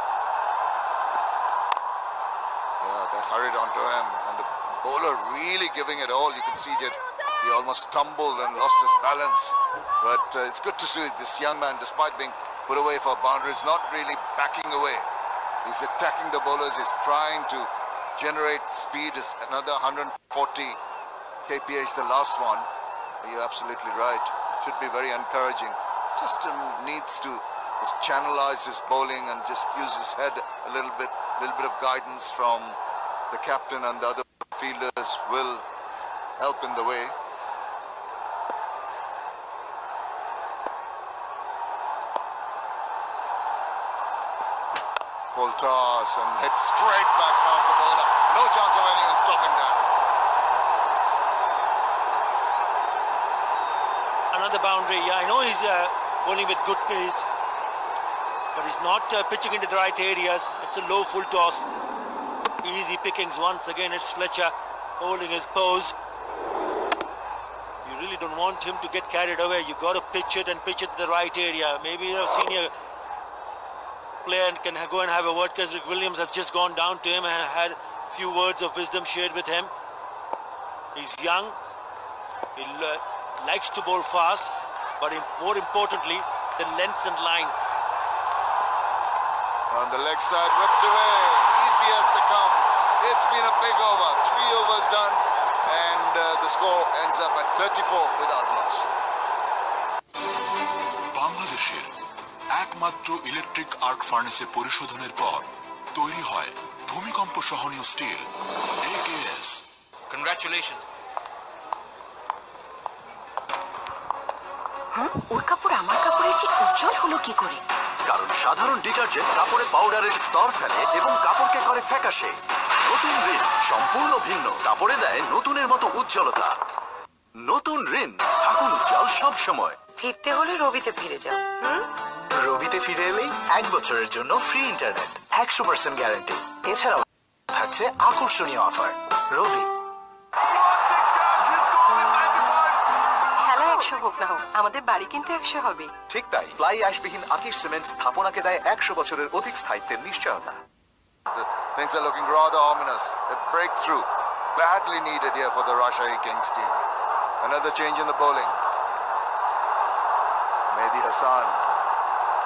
Yeah, that hurried onto him, and the bowler really giving it all. You can see that he almost stumbled and lost his balance, but it's good to see this young man, despite being put away for boundaries, not really backing away. He's attacking the bowlers. He's trying to generate speed. Is another 140 kph, the last one. You're absolutely right. Should be very encouraging. Just needs to just channelize his bowling and just use his head a little bit of guidance from the captain and the other fielders will help in the way. Full toss and hit straight back past the bowler. No chance of anyone stopping that. Another boundary. Yeah, I know he's bowling with good pace, but he's not pitching into the right areas. It's a low full toss. Easy pickings once again. It's Fletcher holding his pose. You really don't want him to get carried away. You got to pitch it and pitch it to the right area. Maybe a senior player can go and have a word, because Rick Williams have just gone down to him and had a few words of wisdom shared with him. He's young. He likes to bowl fast, but more importantly, the length and line. On the leg side, whipped away. Easy as they come. It's been a big over. 3 overs done, and the score ends up at 34 without loss. বাংলাদেশের একমাত্র electric arc ফার্নেসে পরিশোধনের পর তৈরি হয় ভূমিকম্প সহনীয় still AKS। Congratulations. হ্যাঁ, ওর কাপড় আমার কাপড়ের চেয়ে উজ্জ্বল হলো কি করে? কারণ সাধারণ ডিটারজেন্ট কাপড়ে পাউডারের স্তর ফেলে এবং কাপড়কে করে ফ্যাকাশে। নতুন রিন সম্পূর্ণ ভিন্ন, কাপড়ে দেয় নতুনের মতো উজ্জ্বলতা। নতুন রিন থাকুন উজ্জ্বল সব সময়। ফিরতে হলে রবিতে ফিরে যাও। রবিতে ফিরে এলেই 1 বছরের জন্য ফ্রি ইন্টারনেট, 100% গ্যারান্টি। এছাড়াও থাকছে আকর্ষণীয় অফার। রবি। খেলা 100 হোক না হোক, আমাদের বাড়ি কিন্তু 100 হবে। ঠিক তাই, ফ্লাই অ্যাশবিহীন আকিশ সিমেন্ট স্থাপনাকে দেয় 100 বছরের অধিক স্থায়িত্বের নিশ্চয়তা। Things are looking rather ominous. A breakthrough badly needed here for the Rajshahi Kings team. Another change in the bowling. Mehdi Hassan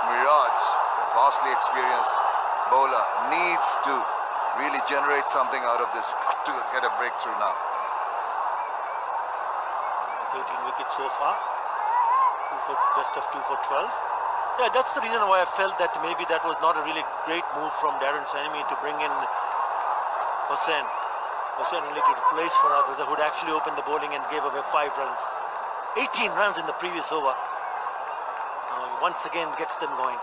Miraj, a vastly experienced bowler, needs to really generate something out of this to get a breakthrough now. 13 wickets so far. Best of 2 for 12. Yeah, that's the reason why I felt that maybe that was not a really great move from Darren Sanemi to bring in Hussain only to replace Farhad Raza, who had actually opened the bowling and gave away 5 runs. 18 runs in the previous over. Once again gets them going.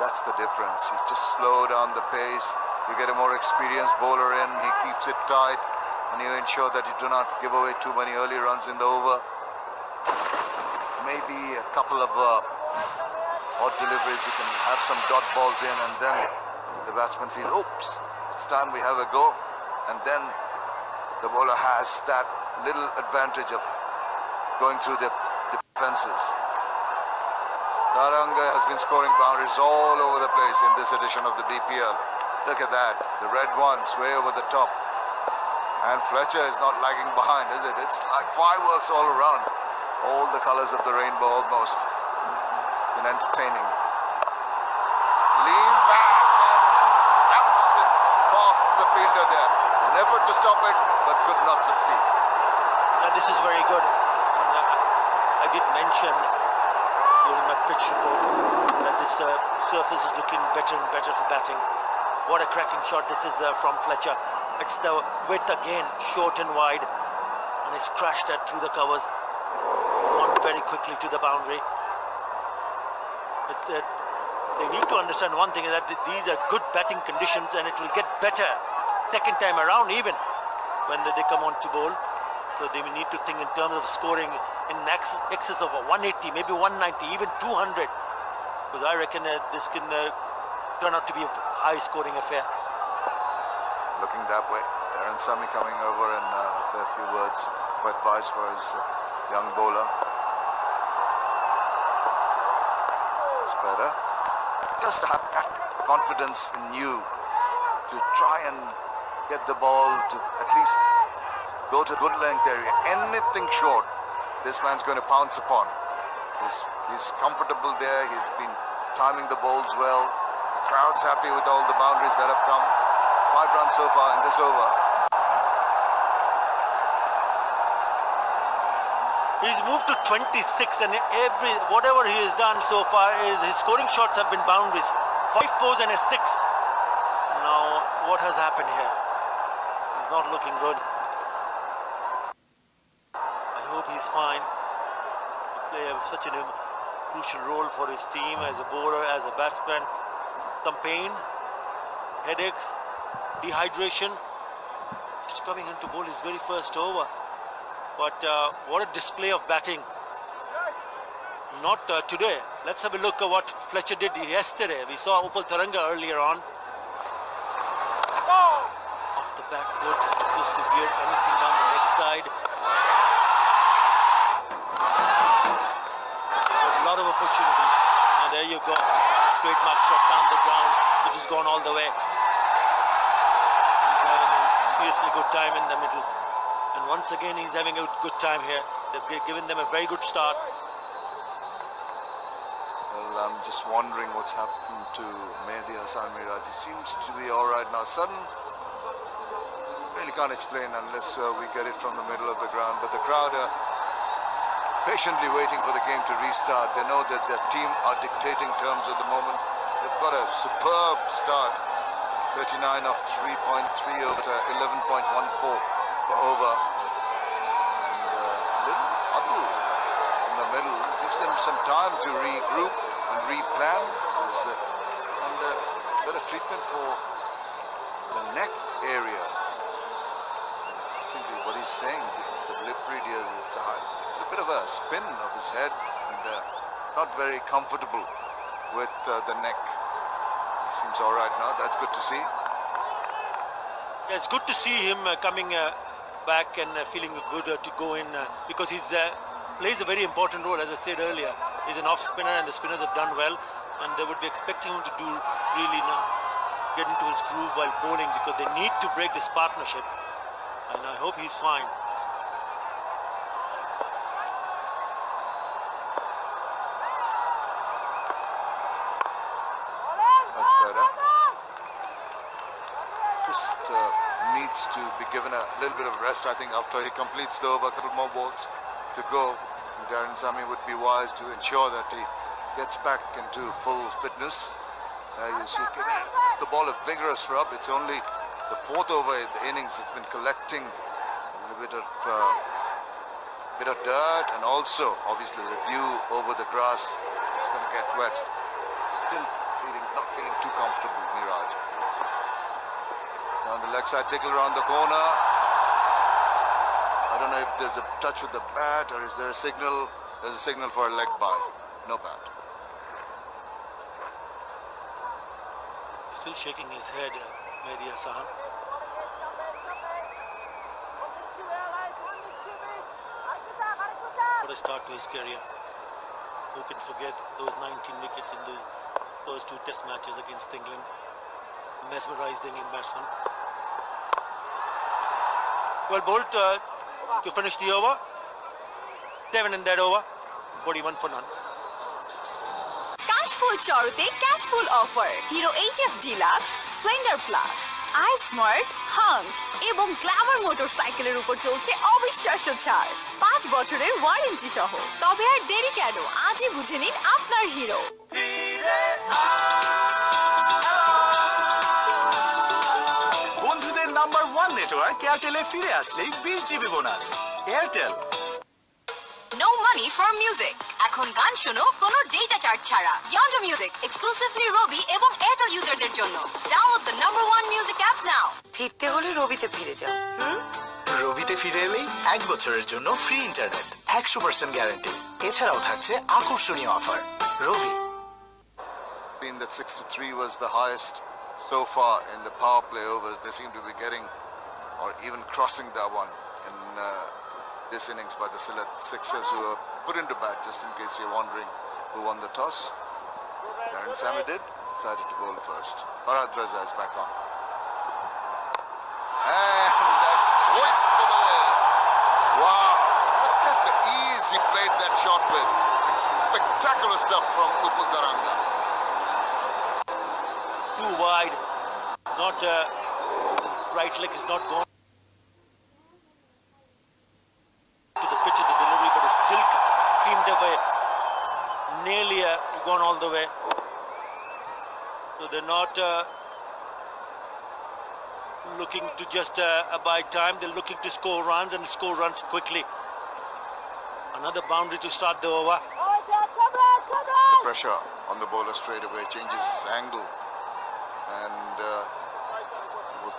That's the difference. You just slow down the pace. You get a more experienced bowler in. He keeps it tight, and you ensure that you do not give away too many early runs in the over. Maybe a couple of odd deliveries. You can have some dot balls in, and then the batsman feels, oops, it's time we have a go. And then the bowler has that little advantage of going through the defenses. Taranga has been scoring boundaries all over the place in this edition of the BPL. Look at that, the red ones way over the top. And Fletcher is not lagging behind, is it? It's like fireworks all around. All the colors of the rainbow almost. Been entertaining. Leans back and dumps it past the fielder there. An effort to stop it, but could not succeed. This is very good. I did mention during my pitch report that this surface is looking better and better for batting. What a cracking shot this is from Fletcher. It's the width again, short and wide, and he's crashed that through the covers. On very quickly to the boundary. They need to understand one thing, is that these are good batting conditions, and it will get better second time around even when they come on to bowl. So they will need to think in terms of scoring in excess of 180, maybe 190, even 200. Because I reckon this can turn out to be a high scoring affair. Looking that way. Darren Sami coming over and a few words of advice for his young bowler. It's better. Just have that confidence in you to try and get the ball to at least go to good length area. Anything short, this man's going to pounce upon. He's comfortable there. He's been timing the bowls well. The crowd's happy with all the boundaries that have come. 5 runs so far in this over. He's moved to 26, and whatever he has done so far is his scoring shots have been boundaries. 5 fours and a 6. Now, what has happened here? He's not looking good. I hope he's fine. To play such a crucial role for his team as a bowler, as a batsman. Some pain, headaches, dehydration. Just coming in to bowl his very first over. But what a display of batting. Not today. Let's have a look at what Fletcher did yesterday. We saw Upal Taranga earlier on. Off the back foot, too severe, anything down the leg side. He got a lot of opportunity. And there you go. Straight mark shot down the ground, which has gone all the way. He's having a seriously good time in the middle. And once again, he's having a good time here. They've given them a very good start. Well, I'm just wondering what's happened to Mehdi Hassan Miraj. He seems to be all right now. Sudden, really can't explain unless we get it from the middle of the ground. But the crowd are patiently waiting for the game to restart. They know that their team are dictating terms at the moment. They've got a superb start. 39 off 3.3 over 11.14 over. And little Abu in the middle gives them some time to regroup and replan. And a bit of treatment for the neck. area. I think what he's saying, the delivery here is a bit of a spin of his head and not very comfortable with the neck. He seems all right now. That's good to see. Yeah, it's good to see him coming back and feeling good to go in because he plays a very important role, as I said earlier. He's an off spinner and the spinners have done well, and they would be expecting him to do really get into his groove while bowling because they need to break this partnership, and I hope he's fine. That's better. Just needs to be given a little bit of rest, I think, after he completes the over. A couple more balls to go. Darren Sammy would be wise to ensure that he gets back into full fitness. You see, giving the ball a vigorous rub. It's only the fourth over in the innings. It's been collecting a bit of dirt, and also obviously the dew over the grass. It's going to get wet. Still not feeling too comfortable, Miraj. Down the leg side, tickle around the corner. I don't know if there's a touch with the bat or is there a signal? There's a signal for a leg bye. No bat. Still shaking his head, Mehdi Hassan. What a start to his career. Who can forget those 19 wickets in those first two test matches against England? Mesmerized Indian batsman. Well bowled to finish the over. 7 in that over. 41 for none. Cashful Chorote Cashful offer. Hero HF Deluxe, Splendor Plus, iSmart, Hunk এবং Glamour মোটরসাইকেলের উপর চলছে অবিশ্বাস্য ছাড়। 5 বছরের warranty সহ। তবে আর দেরি কেন? আজই বুঝে নিন আপনার হিরো। বন্ধুদের নাম্বার 1 নেটওয়ার্ক এয়ারটেলে ফিরে আসলেই 20 GB bonus. Airtel. No money for music. এখন গান শোনো কোনো ডেটা চার্জ ছাড়া। Yonder Music exclusively রবি এবং এয়ারটেল ইউজারদের জন্য। Download the #1 music app now. ফিরতে হলে রবিতে ফিরে যাও। রবিতে ফিরে এলেই 1 বছরের জন্য ফ্রি ইন্টারনেট, 100% গ্যারান্টি। এছাড়াও থাকছে আকর্ষণীয় offer. Rabi. Seen that 63 was the highest so far in the power play overs. They seem to be getting or even crossing that one in this innings by the Sylhet Sixers, who were put into bat, just in case you're wondering who won the toss. Darren Sammy decided to bowl first. Farhad Raza is back on. And that's hoisted away. Wow, look at the ease he played that shot with. It's spectacular stuff from Upul Taranga. Too wide. Not right leg is not gone to the pitch of the delivery, but it's still cleaned away. Nearly gone all the way. So they're not looking to just abide time. They're looking to score runs and score runs quickly. Another boundary to start the over. The pressure on the bowler straight away changes his angle, and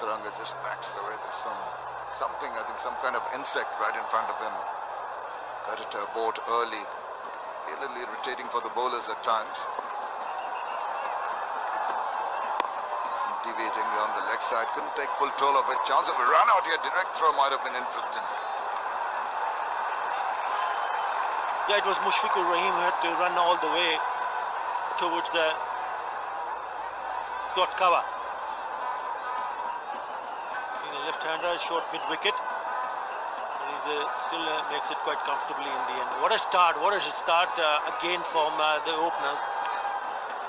Taranga just backs away. There's something, I think, some kind of insect right in front of him that it bought early. A little irritating for the bowlers at times. Deviating on the leg side, couldn't take full toll of it. Chance of a run out here, direct throw might have been interesting. Yeah, it was Mushfiqur Rahim who had to run all the way towards the got cover. The left-hander, short mid-wicket. And he still makes it quite comfortably in the end. What a start again from the openers.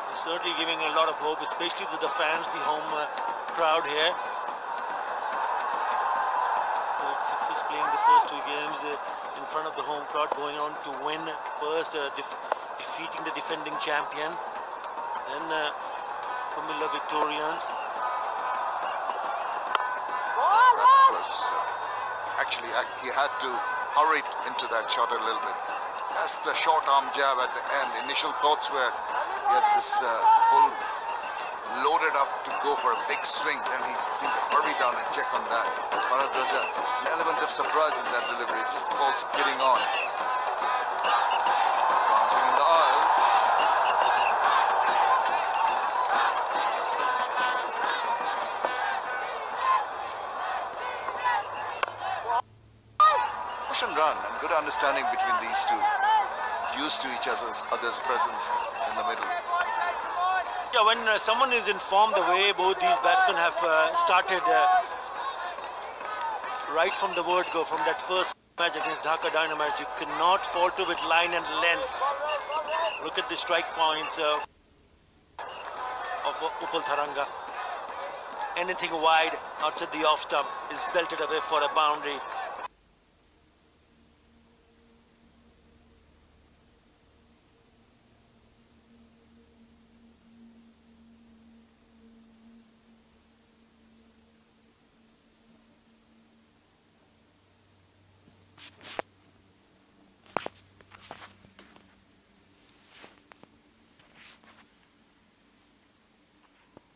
They're certainly giving a lot of hope, especially to the fans, the home crowd here. Sixers playing the first 2 games in front of the home crowd, going on to win first, defeating the defending champion, then Formula Victorians. Actually, he had to hurry into that shot a little bit. Just a short arm jab at the end. Initial thoughts were he had this full loaded up to go for a big swing. Then he seemed to hurry down and check on that. Farhad Raza, an element of surprise in that delivery, just balls getting on. Dancing in the aisles. Push and run, and good understanding between these two. Used to each other's presence in the middle. Yeah, when someone is in form the way both these batsmen have started right from the word go, from that first match against Dhaka Dynamites, you cannot falter with line and length. Look at the strike points of Upal Tharanga. Anything wide outside the off stump is belted away for a boundary.